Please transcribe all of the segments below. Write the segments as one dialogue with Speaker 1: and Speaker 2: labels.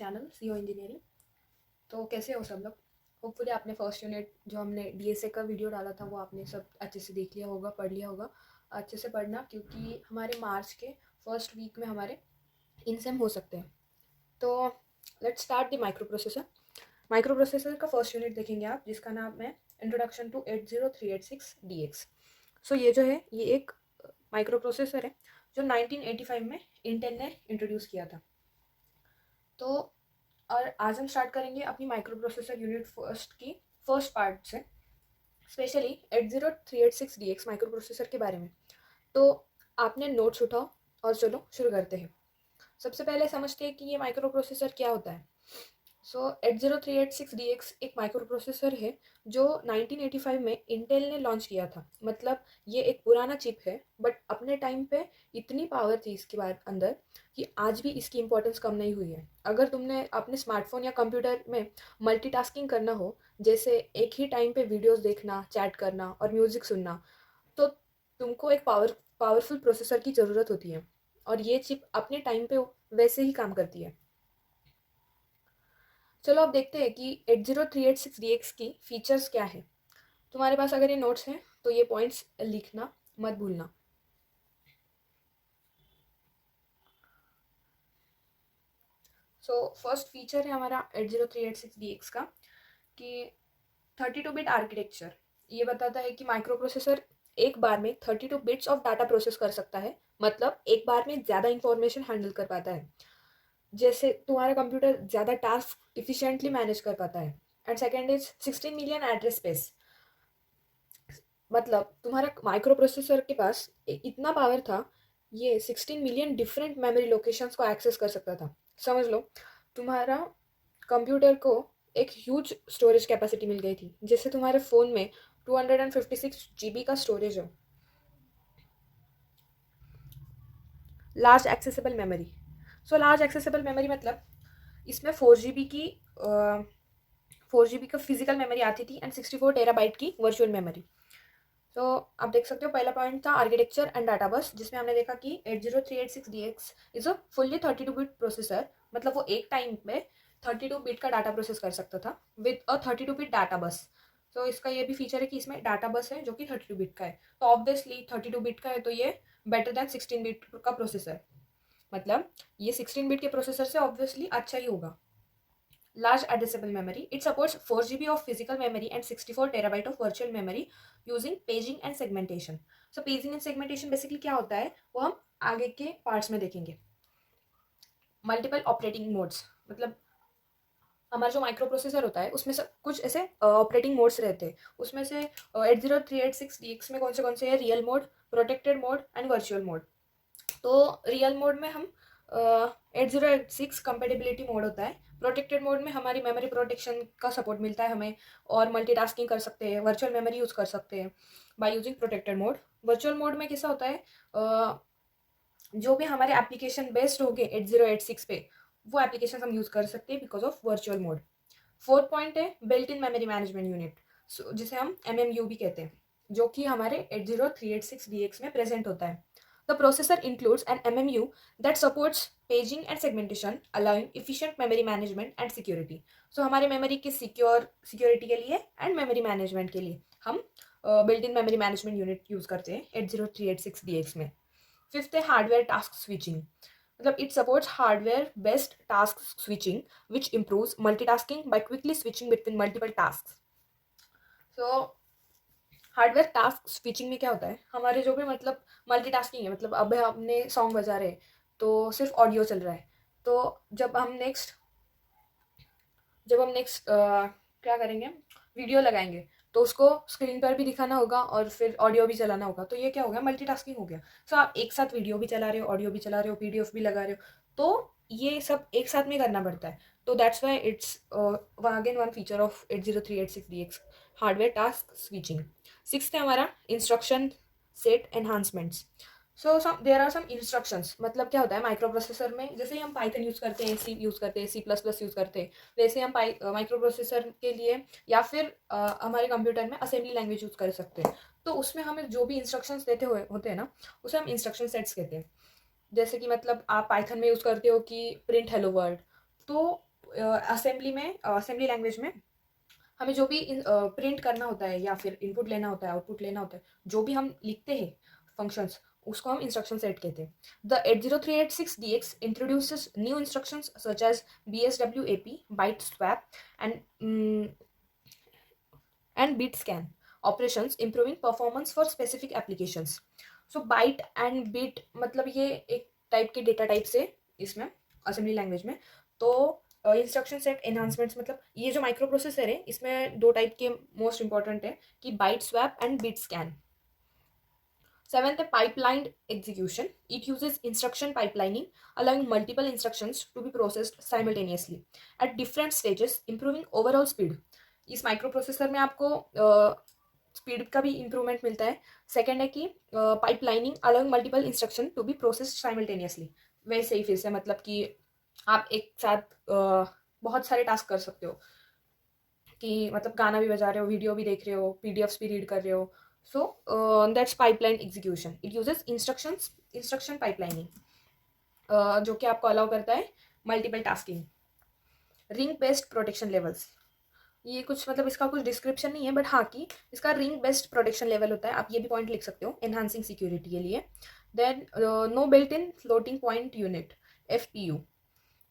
Speaker 1: Channel CO engineering. तो कैसे हो सब लोग? होपफुली आपने फर्स्ट यूनिट जो हमने डीएसए का वीडियो डाला था वो आपने सब अच्छे से देख लिया होगा, पढ़ लिया होगा। अच्छे से पढ़ना, क्योंकि हमारे मार्च के फर्स्ट वीक में हमारे इनसेम हो सकते हैं। तो let's start the micro processor. Micro processor का फर्स्ट यूनिट देखेंगे आप, जिसका नाम है इंट्रोडक्शन टू 80386 DX। सो ये जो है ये एक माइक्रो प्रोसेसर है जो 1985 में इंटेल ने इंट्रोड्यूस किया था। तो और आज हम स्टार्ट करेंगे अपनी माइक्रो प्रोसेसर यूनिट फर्स्ट की फर्स्ट पार्ट से, स्पेशली 80386 DX माइक्रो प्रोसेसर के बारे में। तो आपने नोट्स उठाओ और चलो शुरू करते हैं। सबसे पहले समझते हैं कि ये माइक्रो प्रोसेसर क्या होता है। सो 80386 DX एक माइक्रो प्रोसेसर है जो 1985 में इंटेल ने लॉन्च किया था। मतलब ये एक पुराना चिप है, बट अपने टाइम पे इतनी पावर थी इसके बाद अंदर कि आज भी इसकी इंपॉर्टेंस कम नहीं हुई है। अगर तुमने अपने स्मार्टफोन या कंप्यूटर में मल्टीटास्किंग करना हो, जैसे एक ही टाइम पे वीडियोस देखना, चैट करना और म्यूज़िक सुनना, तो तुमको एक पावरफुल प्रोसेसर की ज़रूरत होती है। और ये चिप अपने टाइम पे वैसे ही काम करती है। चलो अब देखते हैं कि 80386 DX की फीचर्स क्या है। तुम्हारे पास अगर ये नोट्स हैं तो ये पॉइंट्स लिखना मत भूलना। सो फर्स्ट फीचर है हमारा 80386 DX का कि 32 बिट आर्किटेक्चर। ये बताता है कि माइक्रो प्रोसेसर एक बार में 32 बिट्स ऑफ डाटा प्रोसेस कर सकता है। मतलब एक बार में ज़्यादा इंफॉर्मेशन हैंडल कर पाता है, जैसे तुम्हारा कंप्यूटर ज़्यादा टास्क इफिशिएंटली मैनेज कर पाता है। And second is 16 million address space. मतलब तुम्हारा माइक्रो प्रोसेसर के पास इतना पावर था, ये 16 मिलियन डिफरेंट मेमोरी लोकेशंस को एक्सेस कर सकता था। समझ लो तुम्हारा कंप्यूटर को एक ह्यूज स्टोरेज कैपेसिटी मिल गई थी, जैसे तुम्हारे फ़ोन में 256 GB का स्टोरेज हो। Large accessible memory. So large accessible memory मतलब इसमें 4 GB का फिजिकल मेमोरी आती थी एंड 64 TB की वर्चुअल मेमोरी। तो आप देख सकते हो पहला पॉइंट था आर्किटेक्चर एंड डाटा बस, जिसमें हमने देखा कि 80386 DX is a fully 32 bit processor. मतलब वो एक टाइम पे 32 बिट का डाटा प्रोसेस कर सकता था विद अ 32 बिट डाटा बस। तो इसका ये भी फीचर है कि इसमें डाटा बस है जो कि 32 बिट का है। तो ऑब्वियसली 32 बिट का है तो ये बेटर देन 16 बिट का प्रोसेसर। मतलब ये 16 बिट के प्रोसेसर से ऑब्वियसली अच्छा ही होगा। Large addressable memory. It supports 4 GB of physical memory and 64 TB of virtual memory using paging and segmentation. So paging and segmentation basically क्या होता है वो हम आगे के पार्ट्स में देखेंगे। मल्टीपल ऑपरेटिंग मोड्स, मतलब हमारा जो माइक्रो प्रोसेसर होता है उसमें से कुछ ऐसे ऑपरेटिंग मोड्स रहते हैं। उसमें से 80386 DX में कौन से हैं? Real mode, protected mode and virtual mode. तो रियल मोड में हम 8086 कंपेटेबिलिटी मोड होता है। प्रोटेक्टेड मोड में हमारी मेमोरी प्रोटेक्शन का सपोर्ट मिलता है हमें, और मल्टीटास्किंग कर सकते हैं, वर्चुअल मेमोरी यूज़ कर सकते हैं by using protected mode. Virtual mode में कैसा होता है, जो भी हमारे एप्लीकेशन बेस्ड हो गए 8086 पे, वो एप्लीकेशन हम यूज़ कर सकते हैं because of virtual mode. Fourth point है built in memory management unit, जिसे हम MMU भी कहते हैं, जो कि हमारे 80386 DX में प्रेजेंट होता है। The processor includes an MMU that supports paging and segmentation, allowing efficient memory management and security. So हमारे मेमोरी के सिक्योरिटी के लिए एंड मेमोरी मैनेजमेंट के लिए हम built in memory management unit use करते हैं 80386 DX में। फिफ्थ है हार्डवेयर टास्क स्विचिंग। मतलब it supports hardware based task switching which improves multitasking by quickly switching between multiple task. So hardware task switching में क्या होता है, हमारे जो भी मतलब मल्टीटास्किंग है, मतलब अब हमने सॉन्ग बजा रहे हैं तो सिर्फ ऑडियो चल रहा है, तो जब हम नेक्स्ट क्या करेंगे, वीडियो लगाएंगे, तो उसको स्क्रीन पर भी दिखाना होगा और फिर ऑडियो भी चलाना होगा। तो ये क्या हो गया, मल्टीटास्किंग हो गया। सो आप एक साथ वीडियो भी चला रहे हो, ऑडियो भी चला रहे हो, PDF भी लगा रहे हो, तो ये सब एक साथ में करना पड़ता है। तो that's why it's again one feature of 80386 DX, hardware task switching. Sixth है हमारा instruction set enhancements. So there are some instructions. मतलब क्या होता है माइक्रो प्रोसेसर में, जैसे हम पाइथन यूज़ करते हैं, सी यूज़ करते हैं, C++ यूज़ करते हैं, वैसे हम माइक्रो प्रोसेसर के लिए या फिर हमारे कंप्यूटर में असेंबली लैंग्वेज यूज़ कर सकते हैं। तो उसमें हमें जो भी इंस्ट्रक्शंस देते हुए होते हैं ना, उसे हम इंस्ट्रक्शन सेट्स कहते हैं। जैसे कि मतलब आप पाइथन में यूज़ करते हो कि प्रिंट हेलो वर्ल्ड, तो असेंबली लैंग्वेज में हमें जो भी प्रिंट करना होता है या फिर इनपुट लेना होता है, आउटपुट लेना होता है, जो भी हम लिखते हैं फंक्शंस, उसको हम इंस्ट्रक्शन सेट कहते हैं. The 80386DX introduces new instructions such as BSWAP, byte swap and bit scan operations, improving performance for specific applications. So byte and bit मतलब ये एक टाइप के डेटा टाइप से इसमें असेंबली लैंग्वेज में. तो इंस्ट्रक्शन सेट एनहांसमेंट्स मतलब ये जो माइक्रो प्रोसेसर है इसमें दो टाइप के मोस्ट इंपॉर्टेंट है कि byte swap and bit scan. Seventh, pipelined execution. It uses instruction pipelining, allowing multiple instructions to be processed simultaneously at different stages, improving overall speed. इस माइक्रो प्रोसेसर में आपको speed का भी improvement मिलता है. Second है कि pipelining allowing multiple instruction to be processed simultaneously. वैसे ही फिर से मतलब कि आप एक साथ बहुत सारे टास्क कर सकते हो कि मतलब गाना भी बजा रहे हो, वीडियो भी देख रहे हो, PDFs भी रीड कर रहे हो. So that's pipeline execution. It uses instruction pipelining, जो कि आपको अलाउ करता है multiple tasking. Ring based protection levels. ये कुछ मतलब इसका कुछ डिस्क्रिप्शन नहीं है, बट हाँ कि इसका रिंग बेस्ड प्रोटेक्शन लेवल होता है. आप ये भी पॉइंट लिख सकते हो एनहांसिंग सिक्योरिटी के लिए. Then no built in floating point unit, FPU.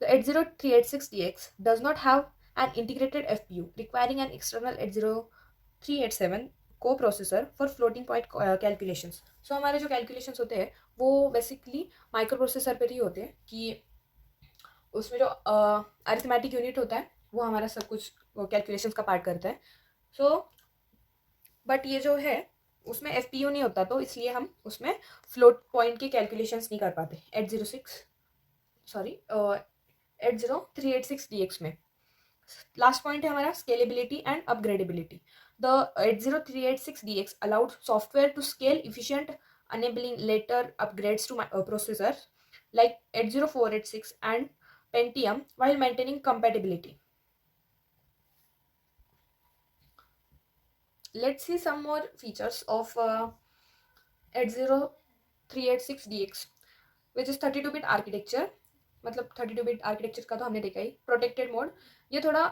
Speaker 1: The 80386DX does not have an integrated FPU, requiring an external 80387 को processor for floating point calculations. So हमारे जो कैलकुलेशंस होते हैं वो बेसिकली माइक्रो प्रोसेसर पर ही होते हैं कि उसमें जो अरिथमेटिक यूनिट होता है वो हमारा सब कुछ कैलकुलेशंस का पार्ट करता है. सो बट ये जो है उसमें FPU नहीं होता, तो इसलिए हम उसमें फ्लोट पॉइंट के कैलकुलेशंस नहीं कर पाते 80386DX में. लास्ट पॉइंट है हमारा scalability and upgradability. The 80386DX allowed software to scale efficient, enabling later upgrades to processors like 80486 and Pentium while maintaining compatibility. Let's see some more features of 80386DX, which is 32-bit architecture. मतलब 32-bit architecture का तो हमने देखा ही. Protected mode, ये थोड़ा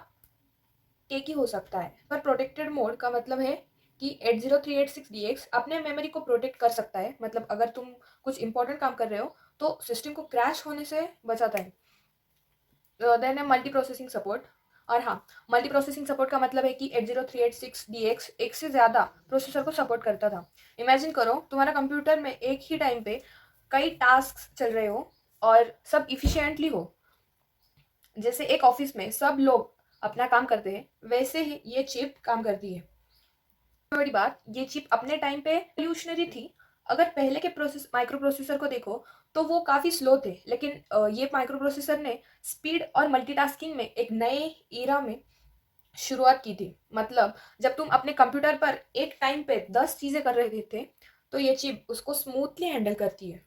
Speaker 1: टेकी हो सकता है, पर प्रोटेक्टेड मोड का मतलब है कि 80386DX अपने मेमोरी को प्रोटेक्ट कर सकता है. मतलब अगर तुम कुछ इंपॉर्टेंट काम कर रहे हो तो सिस्टम को क्रैश होने से बचाता है. देन है मल्टी प्रोसेसिंग सपोर्ट. और हाँ, मल्टी प्रोसेसिंग सपोर्ट का मतलब है कि 80386DX एक से ज़्यादा प्रोसेसर को सपोर्ट करता था. इमेजिन करो तुम्हारा कंप्यूटर में एक ही टाइम पे कई टास्क चल रहे हो और सब इफिशियंटली हो. जैसे एक ऑफिस में सब लोग अपना काम करते हैं, वैसे ही ये चिप काम करती है. बड़ी बात, ये चिप अपने टाइम पे रिवोल्यूशनरी थी. अगर पहले के माइक्रो प्रोसेसर को देखो तो वो काफ़ी स्लो थे, लेकिन ये माइक्रो प्रोसेसर ने स्पीड और मल्टीटास्किंग में एक नए ईरा में शुरुआत की थी. मतलब जब तुम अपने कंप्यूटर पर एक टाइम पे 10 चीज़ें कर रहे थे तो ये चिप उसको स्मूथली हैंडल करती है.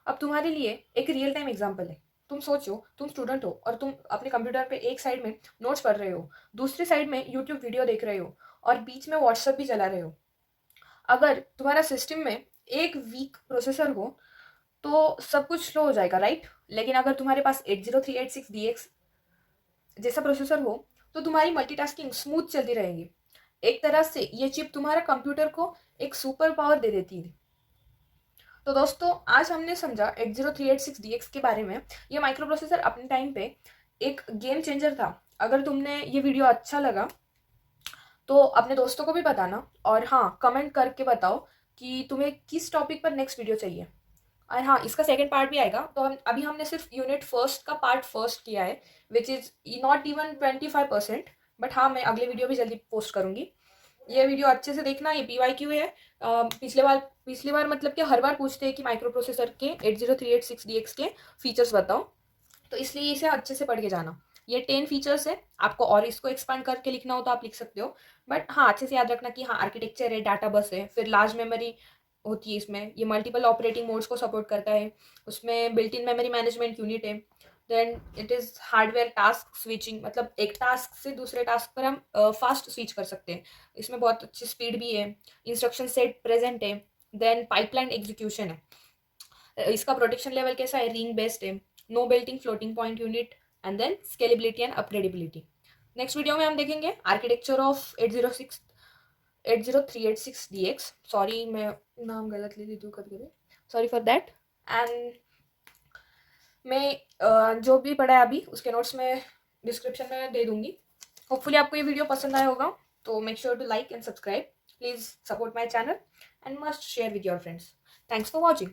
Speaker 1: अब तुम्हारे लिए एक रियल टाइम एग्जाम्पल है. तुम सोचो, तुम स्टूडेंट हो और तुम अपने कंप्यूटर पे एक साइड में नोट्स पढ़ रहे हो, दूसरी साइड में यूट्यूब वीडियो देख रहे हो और बीच में व्हाट्सएप भी चला रहे हो. अगर तुम्हारा सिस्टम में एक वीक प्रोसेसर हो तो सब कुछ स्लो हो जाएगा, राइट. लेकिन अगर तुम्हारे पास 80386DX जैसा प्रोसेसर हो तो तुम्हारी मल्टीटास्किंग स्मूथ चलती रहेगी. एक तरह से ये चिप तुम्हारा कंप्यूटर को एक सुपर पावर दे देती है. तो दोस्तों, आज हमने समझा 80386DX के बारे में. ये माइक्रो प्रोसेसर अपने टाइम पे एक गेम चेंजर था. अगर तुमने ये वीडियो अच्छा लगा तो अपने दोस्तों को भी बताना, और हाँ, कमेंट करके बताओ कि तुम्हें किस टॉपिक पर नेक्स्ट वीडियो चाहिए. और हाँ, इसका सेकंड पार्ट भी आएगा. तो अभी हमने सिर्फ यूनिट फर्स्ट का पार्ट फर्स्ट किया है, which is not even 25%. But हाँ, मैं अगले वीडियो भी जल्दी पोस्ट करूँगी. ये वीडियो अच्छे से देखना. ये PYQ है. पिछली बार मतलब कि हर बार पूछते हैं कि माइक्रो प्रोसेसर के 80386DX के फीचर्स बताओ, तो इसलिए इसे अच्छे से पढ़ के जाना. ये 10 फीचर्स है. आपको और इसको एक्सपांड करके लिखना हो तो आप लिख सकते हो, बट हाँ, अच्छे से याद रखना कि हाँ, आर्किटेक्चर है, डाटा बस है, फिर लार्ज मेमोरी होती है इसमें, ये मल्टीपल ऑपरेटिंग मोड्स को सपोर्ट करता है, उसमें built in memory management unit है. Then it is hardware task switching, मतलब एक टास्क से दूसरे टास्क पर हम फास्ट स्विच कर सकते हैं. इसमें बहुत अच्छी स्पीड भी है. इंस्ट्रक्शन सेट प्रेजेंट है. देन पाइपलाइन एग्जीक्यूशन है. इसका प्रोटेक्शन लेवल कैसा है, रिंग बेस्ड है, no built in floating point unit and then scalability and upgradability. Next video में हम देखेंगे आर्किटेक्चर ऑफ 80386DX। सॉरी मैं नाम गलत ले लेती हूँ कभी कभी, सॉरी फॉर दैट। एंड मैं जो भी पढ़ा है अभी उसके नोट्स में डिस्क्रिप्शन में दे दूंगी। होपफुली आपको ये वीडियो पसंद आया होगा, तो make sure to like and subscribe. Please support my channel and must share with your friends. Thanks for watching.